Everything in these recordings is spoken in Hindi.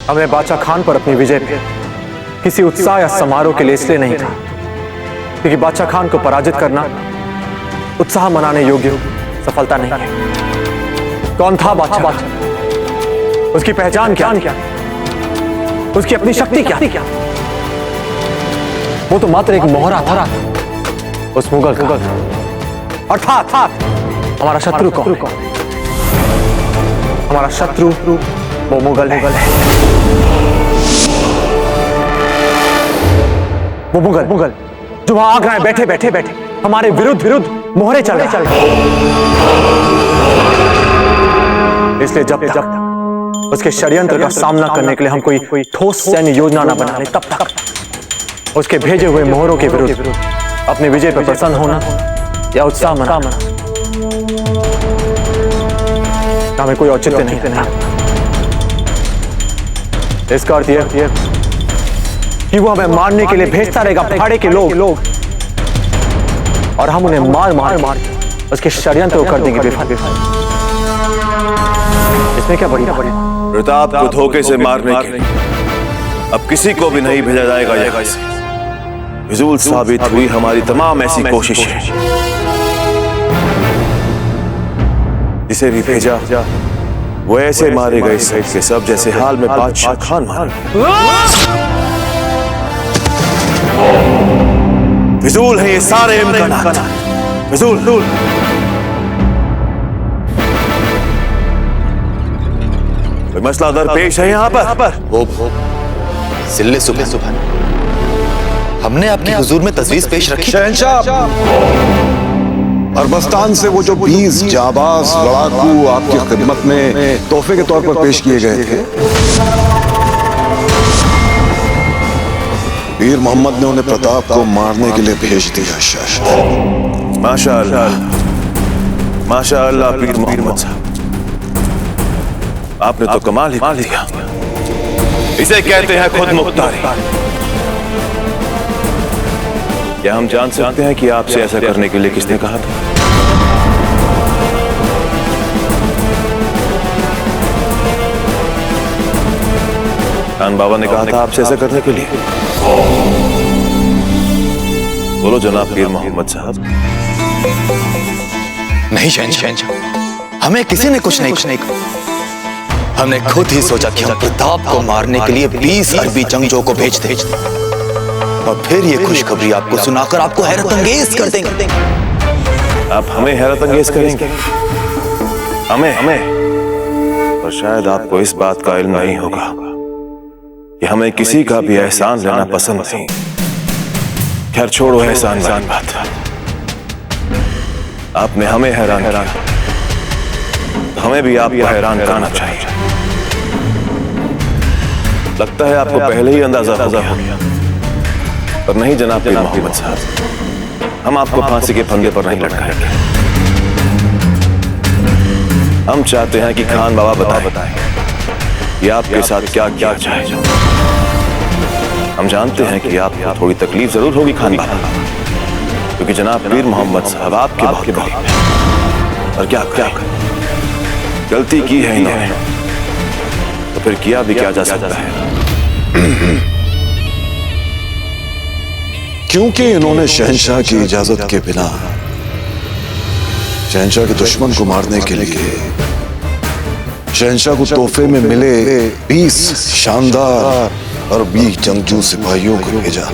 हमने बादशाह खान पर अपनी विजय पे किसी उत्साह या समारोह के लिए इसलिए नहीं कहा क्योंकि बादशाह खान को पराजित करना उत्साह मनाने योग्य सफलता नहीं है। कौन था बादशाह? उसकी पहचान क्या? उसकी अपनी शक्ति क्या? वो तो मात्र एक मोहरा था उस मुगल का। अर्थात हमारा शत्रु कौन? हमारा शत्रु वो मुगल है। वो मुगल जो वहां आगराएं बैठे हमारे विरुद्ध मोहरे चल रहे। इसलिए जब तक उसके षड्यंत्र का सामना करने के लिए हम कोई ठोस सैन्य योजना न बना ले, तब तक उसके भेजे हुए मोहरों के विरुद्ध अपनी विजय पर प्रसन्न होना या उत्साह मनाना हमें कोई औचित्य नहीं देना। इसका अर्थ यह कि वो हमें मारने के लिए भेजता रहेगा फाड़े के लोग और हम उन्हें मार उसके षड्यंत्र को कर देंगे विफल। इसमें क्या बड़ी प्रताप को धोखे से मारने के लिए अब किसी को भी नहीं भेजा जाएगा। यहाँ से फिजूल साबित हुई हमारी तमाम ऐसी कोशिशें। जिसे भी भेजा वो ऐसे मारे गए के सब जैसे हाल में बादशाह खान मारे। फिजूल है ये सारे इम्कानात, फिजूल। कोई मसला दरपेश है यहाँ पर? वो सिल्ले सुबह हमने आपके हुजूर में तजवीज पेश रखी। शहंशाह, अरबस्तान से वो जो 20 जाबाज लड़ाकू आपकी खिदमत में तोहफे के तौर पर पेश किए गए थे, पीर मोहम्मद ने उन्हें प्रताप को मारने के लिए भेज दिया। माशाअल्लाह, माशाअल्लाह पीर मोहम्मद साहब, आपने तो कमाल ही दिया। इसे कहते हैं खुद मुख्तारी। क्या हम जान सकते हैं कि आपसे ऐसा करने के लिए किसने कहा था? खान बाबा ने कहा था आपसे ऐसा करने के लिए? बोलो जनाब पीर मोहम्मद साहब। नहीं शहंशाह, हमें किसी ने कुछ नहीं कहा। हमने खुद ही सोचा कि हम प्रताप को मारने के लिए 20 अरबी जंगजों को भेज दें और फिर ये खुशखबरी आपको सुनाकर आपको हैरत अंगेज कर देंगे। आप हमें हैरत अंगेज करेंगे? हमें और शायद आपको इस बात का इल्म नहीं होगा कि हमें किसी का भी एहसान लेना पसंद नहीं। खैर छोड़ो एहसान वाली बात। आपने हमें हैरान किया, हमें भी आपको हैरान करना चाहिए। लगता है आपको पहले ही अंदाजा हो गया, पर नहीं जनाब पीर मोहम्मद साहब, हम आपको फांसी के फंदे पर नहीं लटकाएंगे। हम चाहते हैं कि खान बाबा बताएं कि आपके साथ क्या क्या चाहे। हम जानते हैं कि आपको थोड़ी तकलीफ जरूर होगी खान बाबा, क्योंकि जनाब पीर मोहम्मद साहब आपके बहुत करीब हैं। और क्या गलती की है इन्होंने, तो फिर किया भी क्या जा सकता है। क्योंकि इन्होंने शहंशाह की इजाजत के बिना शहंशाह के दुश्मन को मारने के लिए शहंशाह को तोहफे में मिले 20 शानदार अरबी जंगजू सिपाहियों को भेजा।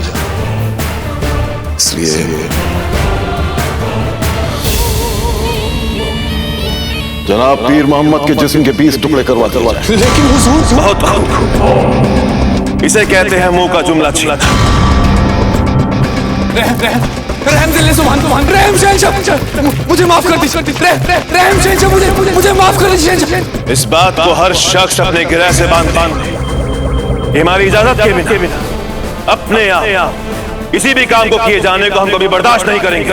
इसलिए जनाब पीर मोहम्मद के जिस्म के 20 टुकड़े करवा। लेकिन हुजूर, बहुत खूब, इसे कहते हैं मुंह का जुमला छीना। मुझे माफ कर दीजिए। मुझे माफ कर दीजिए। इस बात को हर शख्स अपने गिरह से बांध हमारी इजाजत के बिना अपने आप किसी भी काम को किए जाने को हम कभी बर्दाश्त नहीं करेंगे।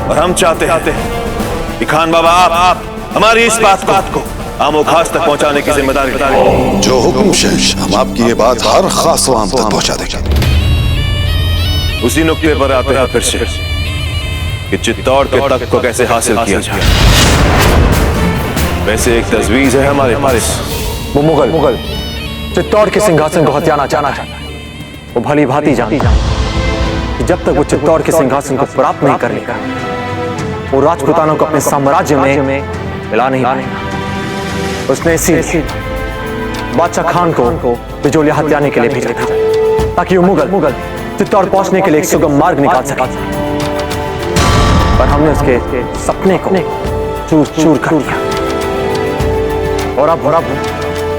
और हम चाहते हैं कि खान बाबा आप हमारी इस बात को आमो खास तक पहुंचाने की जिम्मेदारी लें। जो हुक्म शहंशाह, हम आपकी ये बात हर खास आम तक पहुंचा देंगे। उसी नुक्ते पर आते हैं फिर से कि चित्तौड़ के तख्त को कैसे हासिल किया जाए। वैसे एक तजवीज है हमारे पास, वो मुगल चित्तौड़ के सिंहासन को हथियाना चाहता है। वो भली भांति जानता कि जब तक वो चित्तौड़ के सिंहासन को प्राप्त नहीं कर लेगा, वो राजपूतानों को अपने साम्राज्य में मिला नहीं पाएगा। उसने इसीलिए बादशाह खान को बिजोलिया हत्याने के लिए भेजा था, ताकि वो मुगल चित्तौड़ पहुंचने के लिए एक सुगम मार्ग निकाल सके। पर हमने उसके सपने को चूर चूर कर दिया, और अब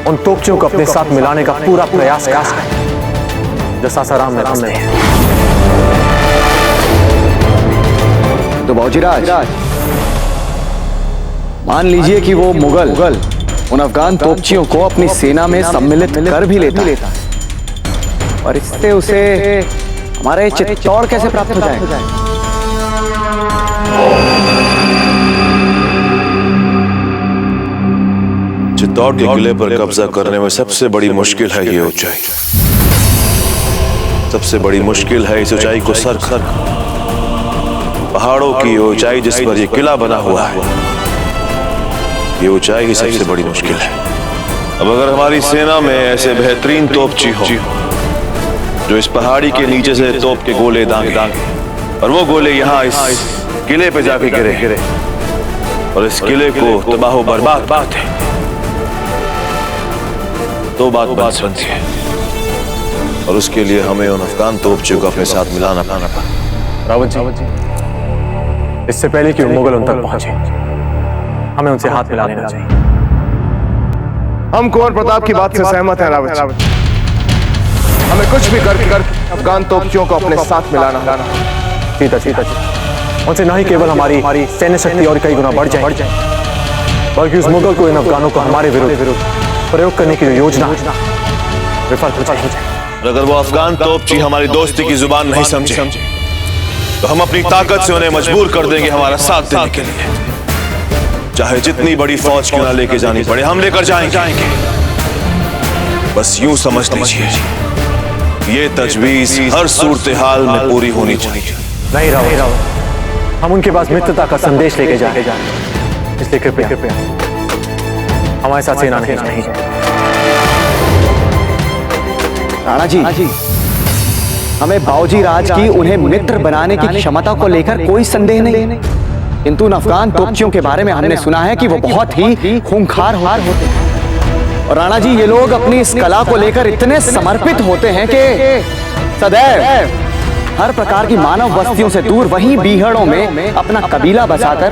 उन तोपचियों को अपने साथ मिलाने का पूरा प्रयास कर रहा है जो सासाराम में बसते हैं। तो बाबूजीराज, मान लीजिए कि वो मुगल उन अफगान तोपचियों को अपनी सेना में सम्मिलित कर भी लेता है, और इससे उसे हमारे चित्तौड़ कैसे प्राप्त हो जाए? चित्तौड़ के किले पर कब्जा करने में सबसे बड़ी मुश्किल है ये ऊंचाई। सबसे बड़ी मुश्किल है इस ऊंचाई को सर कर, पहाड़ों की ऊंचाई जिस पर ये किला बना हुआ है, ये ऊंचाई ही सबसे बड़ी मुश्किल है। अब अगर हमारी सेना में ऐसे बेहतरीन तोपची हो जो इस पहाड़ी के नीचे से तोप के गोले दागे और वो गोले यहाँ इस किले पे जाके गिरे और इस किले को तबाह बर्बाद है, तो बात बनती है। और उसके लिए हमें उन अफगान तोपचियों को अपने साथ मिलाना पाना पड़ा। रावत जी, इससे पहले कि वो मुगल उन तक पहुंचे, हमें उनसे हाथ मिला लेना चाहिए। हम कुंवर प्रताप की बात से सहमत हैं रावत जी। हमें कुछ भी कर अफगान तोपचियों को अपने साथ मिलाना। सीता उनसे न ही केवल हमारी सैन्य शक्ति और कई गुना बढ़ जाए, बल्कि उस मुगल को, इन अफगानों को हमारे विरुद्ध प्रयोग करने की जो योजना विफल हो जाए। अगर वो अफगान तोपची हमारी दोस्ती की जुबान नहीं समझे तो हम अपनी ताकत से उन्हें मजबूर कर देंगे हमारा साथ देने के लिए। चाहे जितनी बड़ी फौज क्यों ना लेके जानी पड़े, हम लेकर जाएंगे। बस यूं समझ लीजिए, ये तजवीज हर सूरत हाल में पूरी होनी चाहिए। नहीं रावत, हम उनके पास मित्रता का संदेश लेके जाए, इसलिए कृपया हमारे साथ सेना नहीं जाए। राणा जी, हमें बाबूजीराज की उन्हें मित्र बनाने की क्षमता को लेकर कोई संदेह नहीं, किंतु उन अफगान तोपचियों के बारे में हमने सुना है कि वो बहुत ही खूंखार होते हैं। और राणा जी, ये लोग अपनी इस कला को लेकर इतने समर्पित होते हैं कि सदैव हर प्रकार की मानव बस्तियों से दूर वहीं बीहड़ों में अपना कबीला बसाकर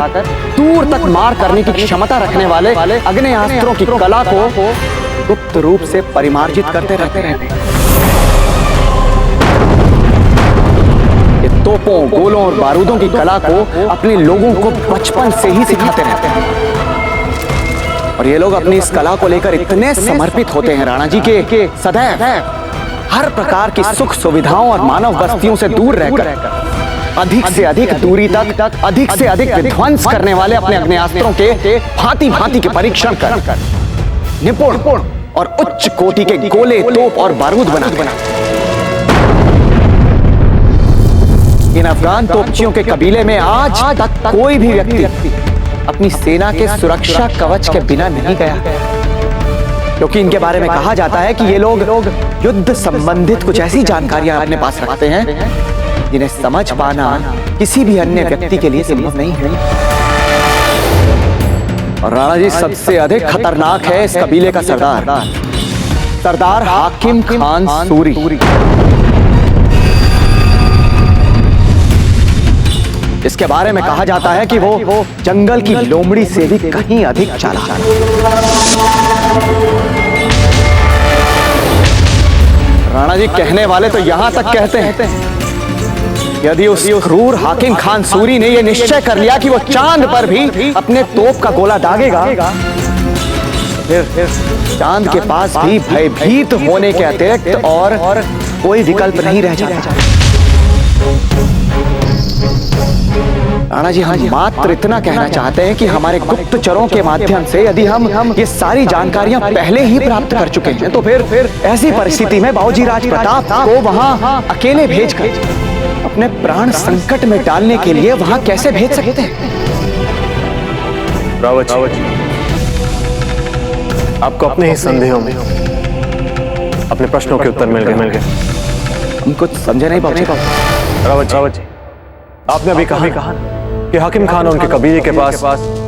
दूर तक मार करने की क्षमता रखने वाले आग्नेयास्त्रों की कला को गुप्त रूप से परिमार्जित करते रहते हैं। ये तोपों, गोलों और बारूदों की कला को अपने लोगों को बचपन से ही सिखाते रहते हैं, और ये लोग अपनी इस कला को लेकर इतने समर्पित होते हैं राणा जी के सदैव हर प्रकार की सुख सुविधाओं और मानव बस्तियों से दूर रहकर अधिक से अधिक दूरी तक अधिक से अधिक विध्वंस करने वाले अपने आग्नेयास्त्रों के भांति के परीक्षण कर निपुण और उच्च कोटि के गोले, तोप और बारूद बना। इन अफगान तोपचियों के कबीले में आज तक कोई भी व्यक्ति अपनी सेना के सुरक्षा कवच के बिना नहीं गया, क्योंकि इनके बारे में कहा जाता है कि ये लोग युद्ध संबंधित कुछ ऐसी जानकारियां अपने पास रखते हैं जिन्हें समझ पाना किसी भी अन्य व्यक्ति के लिए संभव नहीं है। और राणा जी, सबसे अधिक खतरनाक है इस कबीले का सरदार हाकिम खान सूरी। इसके बारे में कहा जाता है कि वो जंगल की लोमड़ी से भी कहीं अधिक चालाक है। राणा जी, कहने वाले तो यहां तक कहते हैं यदि उस क्रूर हाकिम खान सूरी ने यह निश्चय कर लिया कि वो चांद पर भी अपने तोप का गोला दागेगा, फिर चांद के पास भी भयभीत होने के अतिरिक्त और कोई विकल्प नहीं रह जाता। राणा जी, हम मात्र इतना कहना चाहते हैं कि हमारे गुप्तचरों के माध्यम से यदि हम ये सारी जानकारियां पहले ही प्राप्त कर चुके हैं, तो फिर ऐसी परिस्थिति में बाबूजीराज प्रताप को वहां अकेले भेजकर अपने प्राण संकट में डालने के लिए वहां कैसे भेज सकते हैं? रावत जी, आपको अपने ही संदेहों में अपने प्रश्नों के उत्तर मिल गए। हम कुछ समझे नहीं बाबूजी। रावत जी, आपने अभी कहा कि हाकिम खान और उनके कबीले के पास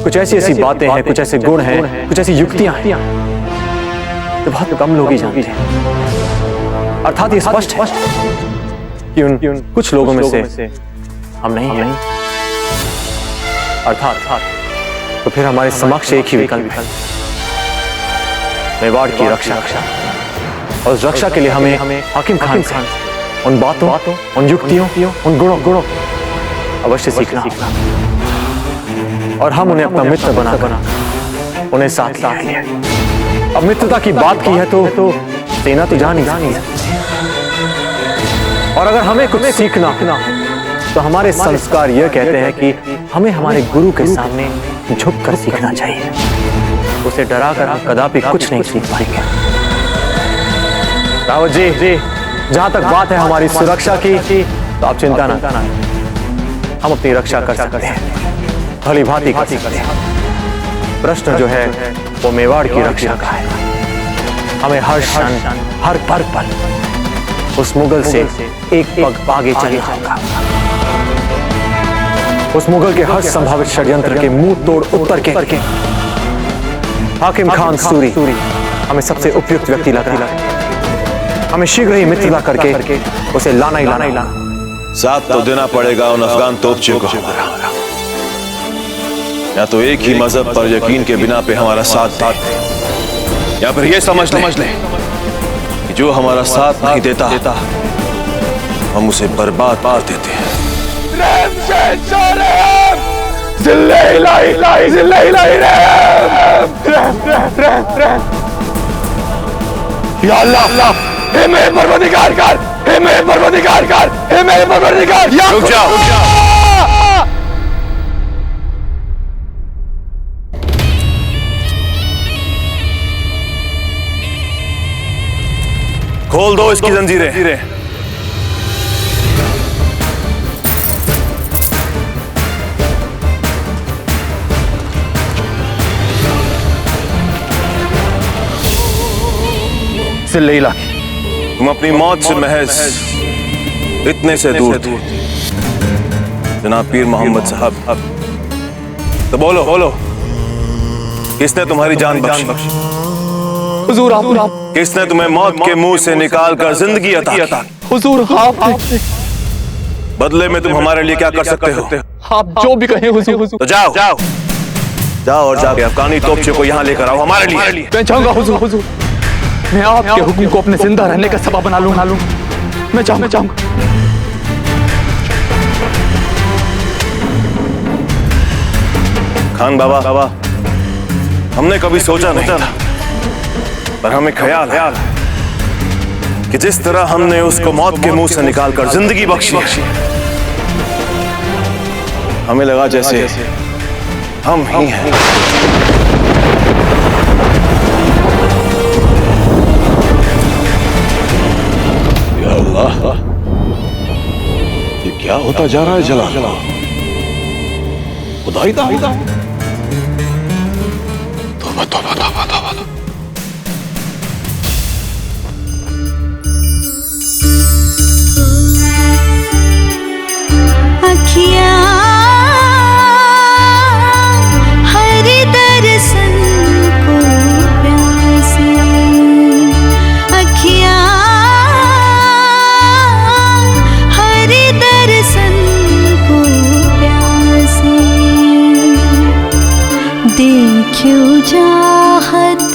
कुछ ऐसी बातें हैं, कुछ ऐसे गुण हैं, कुछ ऐसी युक्तियां हैं तो बहुत कम लोग ही जानते हैं। अर्थात ये स्पष्ट है कि उन कुछ लोगों में से हम नहीं हैं। अर्थात तो फिर हमारे समक्ष एक ही विकल्प है, मेवाड़ की रक्षा। और उस रक्षा के लिए हमें हाकिम खान से उन बातों, उन युक्तियों, उन गुणों अवश्य सीखना और हम उन्हें अपना मित्र बनाकर उन्हें साथ लिया। अब मित्रता की बात की है तो सेना तो जान ही सकती। और अगर हमें कुछ सीखना तो हमारे संस्कार यह कहते हैं कि हमें हमारे गुरु के सामने झुककर सीखना चाहिए। उसे डरा कर हम कदापि कुछ नहीं सीख पाएंगे। रावत जी, जहां तक बात है हमारी सुरक्षा की तो आप चिंता ना, हम अपनी रक्षा कर सकते हैं, भली भांति कर सकते हैं। प्रश्न जो है वो मेवाड़ की रक्षा का है। हमें हर क्षण, हर पल उस मुगल से एक पग आगे चलना होगा। उस मुगल के हर संभावित षड्यंत्र के मुंह तोड़ उत्तर के हाकिम खान सूरी हमें सबसे उपयुक्त व्यक्ति लग रहा है। हमें शीघ्र ही मित्रता करके उसे लाना ही लाना। साथ तो देना पड़ेगा उन अफगान तोपचियों को हमारा, या तो एक ही मजहब पर यकीन के बिना पे हमारा साथ दे, या फिर ये समझ ले कि जो हमारा साथ नहीं देता हम उसे बर्बाद कर देते हैं। या अल्लाह, हे मेरे परवरदिगार कर, हे मेरे परवरदिगार कर, हे मेरे परवरदिगार। रुक जाओ। खोल दो इसकी जंजीरें। सिल्लैला, तुम अपनी मौत से महज इतने से दूर थे जनाब पीर मोहम्मद साहब। तो बोलो किसने तुम्हारी जान बख्शी? हुजूर आप किसने तुम्हें मौत के मुंह से निकाल कर जिंदगी अता की? हुजूर बदले में तुम हमारे लिए क्या कर सकते हो? आप जो भी कहें हुजूर। तो जाओ और जाके अफगानी तोपचियों को यहाँ लेकर आओ हमारे लिए। मैं चाहूंगा हुजूर, मैं आपके हुक्म को अपने जिंदा रहने का सबब बना लूंगा। मैं चाहूंगा। खान बाबा, हमने कभी सोचा नहीं था, पर हमें ख्याल है कि जिस तरह हमने उसको मौत के मुंह से निकालकर जिंदगी बख्शी, हमें लगा जैसे हम ही हैं। या अल्लाह, ये क्या होता जा रहा है जलाल? खुदाई दा तौबा। अखियाँ हर दर्शन को प्यासी, अखियाँ हर दर्शन को प्यासी। देखियो चाहत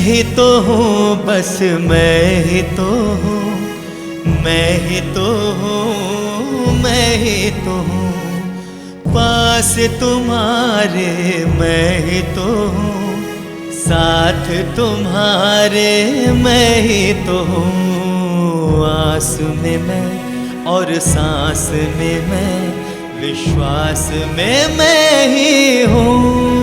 ही तो हूँ, बस मैं ही तो हूँ, मैं ही तो हूँ, मैं ही तो हूँ, पास तुम्हारे मैं ही तो हूँ, साथ तुम्हारे मैं ही तो हूँ, आस में मैं और सांस में मैं, विश्वास में मैं ही हूँ।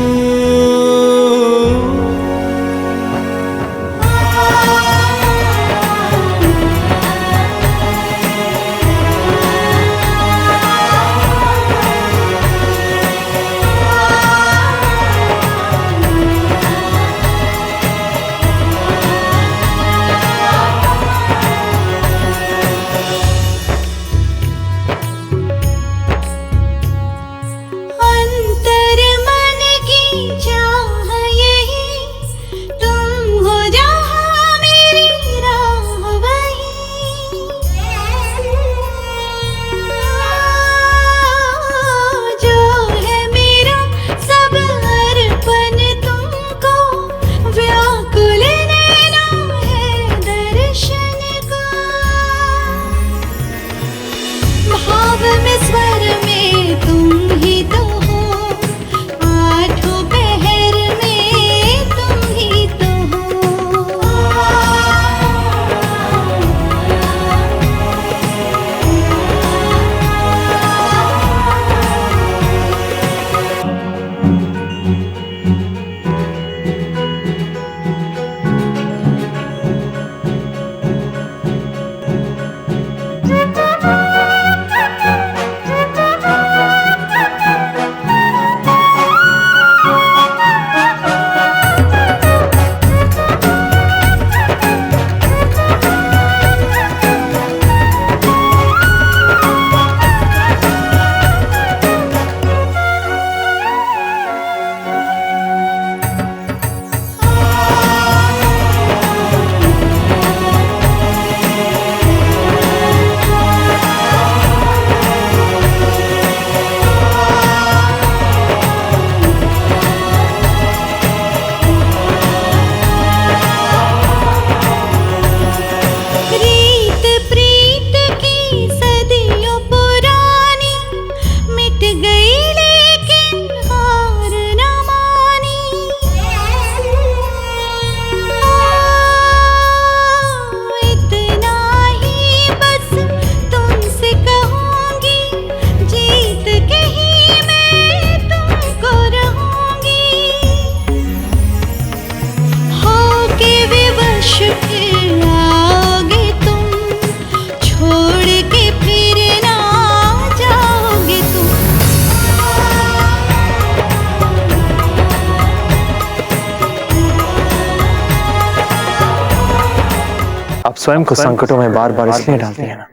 स्वयं को संकटों में बार बार इसलिए डालती है ना,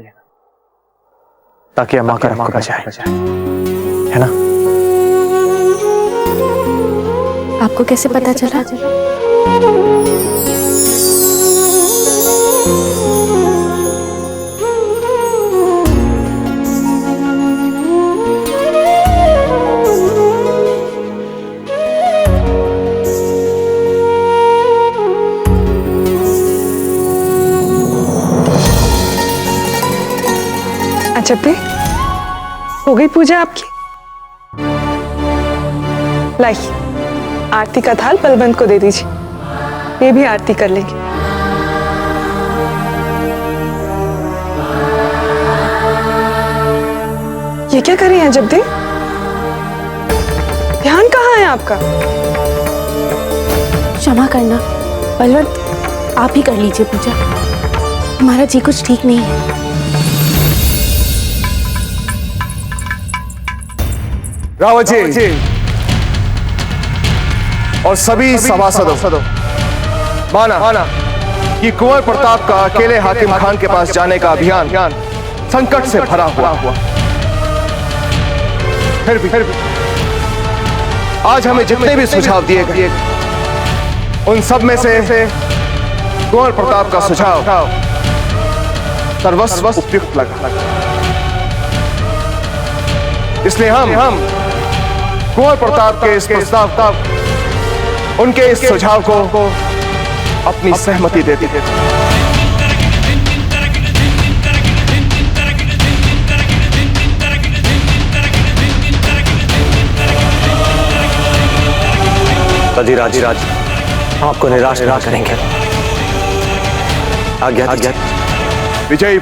ताकि अम्मा का आपको बचाए, है ना? आपको कैसे पता चला? अच्छा पे हो गई पूजा आपकी? लाइए आरती का थाल बलवंत को दे दीजिए, ये भी आरती कर लेंगे। ये क्या कर रही हैं जब दे? ध्यान कहाँ है आपका? क्षमा करना बलवंत, आप ही कर लीजिए पूजा, हमारा जी कुछ ठीक नहीं है। रावत जी और सभी सभासदों, माना कि कुंवर प्रताप का अकेले हाकिम खान के पास जाने का अभियान संकट से भरा हुआ। फिर भी आज हमें जितने भी सुझाव दिए गए, उन सब में से कुंवर प्रताप का सुझाव सर्वस्व उपयुक्त लगा। इसलिए हम कुंवर प्रताप के इस प्रस्ताव, उनके इस सुझाव को अपनी सहमति देते हैं। राजी हम आपको निराश ना करेंगे। आज्ञा विजय